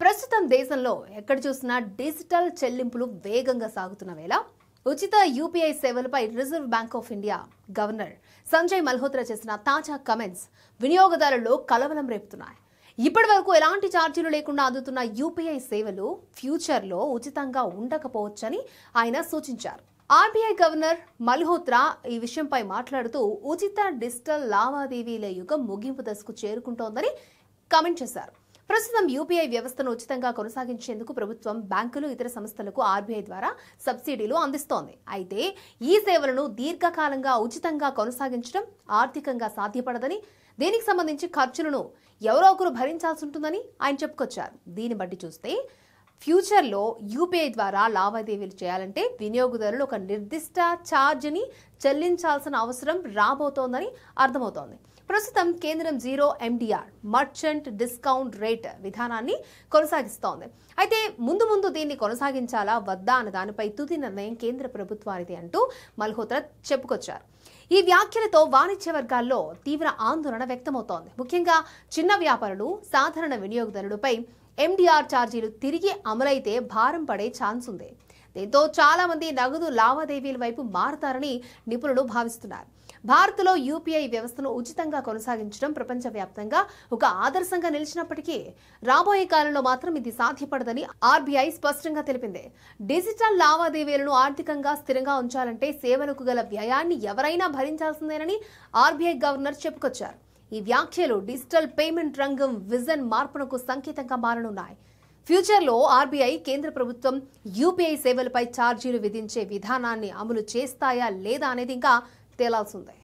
ప్రస్తుతం దేశంలో ఎక్కడ చూసినా డిజిటల్ చెల్లింపులు వేగంగా సాగుతున్న వేళ ఉచిత యూపీఐ సేవలపై reserve bank of India governor Sanjay Malhotra చేసిన తాజా కమెంట్స్ వినియోగదారుల్లో కలవరం రేపుతున్నాయి. ఇప్పటివరకు ఎలాంటి ఛార్జీలు లేకుండా అందుతున్న యూపీఐ సేవలు ఫ్యూచర్లో ఉచితంగా ఉండకపోవచ్చని ఆయన సూచించారు. ఆర్బీఐ గవర్నర్ మల్హోత్రా ఈ విషయంపై మాట్లాడుతూ ఉచిత డిజిటల్ లావాదేవీల యుగం ముగింపు దశకు చేరుకుంటోందని కామెంట్ చేశారు. ప్రస్తుతం యూపీఐ వ్యవస్థను ఉచితంగా కొనసాగించేందుకు ప్రభుత్వం, బ్యాంకులు, ఇతర సంస్థలకు ఆర్బీఐ ద్వారా సబ్సిడీలు అందిస్తోంది. అయితే ఈ సేవలను దీర్ఘకాలంగా ఉచితంగా కొనసాగించడం ఆర్థికంగా సాధ్యపడదని, దీనికి సంబంధించి ఖర్చులను ఎవరో ఒకరు భరించాల్సి ఉంటుందని ఆయన చెప్పుకొచ్చారు. దీన్ని బట్టి చూస్తే ఫ్యూచర్లో యూపీఐ ద్వారా లావాదేవీలు చేయాలంటే వినియోగదారులు ఒక నిర్దిష్ట ఛార్జీని చెల్లించాల్సిన అవసరం రాబోతోందని అర్థమవుతోంది. ప్రస్తుతం కేంద్రం zero MDR merchant discount rate విధానాన్ని కొనసాగిస్తోంది. అయితే ముందు దీన్ని కొనసాగించాలా వద్దా అన్న దానిపై తుది నిర్ణయం కేంద్ర ప్రభుత్వానిది అంటూ మల్హోత్రా చెప్పుకొచ్చారు. ఈ వ్యాఖ్యలతో వాణిజ్య వర్గాల్లో తీవ్ర ఆందోళన వ్యక్తమవుతోంది. ముఖ్యంగా చిన్న వ్యాపారులు, సాధారణ వినియోగదారులపై ఎండిఆర్ ఛార్జీలు తిరిగి అమలైతే భారం పడే ఛాన్స్ ఉంది. దీంతో చాలా మంది నగదు లావాదేవీల వైపు మారతారని నిపుణులు భావిస్తున్నారు. భారత్లో యూపీఐ వ్యవస్థను ఉచితంగా కొనసాగించడం ప్రపంచవ్యాప్తంగా ఒక ఆదర్శంగా నిలిచినప్పటికీ రాబోయే కాలంలో మాత్రం ఇది సాధ్యపడదని ఆర్బీఐ స్పష్టంగా తెలిపింది. డిజిటల్ లావాదేవీలను ఆర్థికంగా స్థిరంగా ఉంచాలంటే సేవలకు గల వ్యయాన్ని ఎవరైనా భరించాల్సిందేనని ఆర్బీఐ గవర్నర్ చెప్పుకొచ్చారు. ఈ వ్యాఖ్యలు డిజిటల్ పేమెంట్ రంగం విజన్ మార్పునకు సంకేతంగా మారనున్నాయి. ఫ్యూచర్లో ఆర్బీఐ, కేంద్ర ప్రభుత్వం యూపీఐ సేవలపై ఛార్జీలు విధించే విధానాన్ని అమలు చేస్తాయా లేదా అనేది ఇంకా తేలాల్సి ఉంది.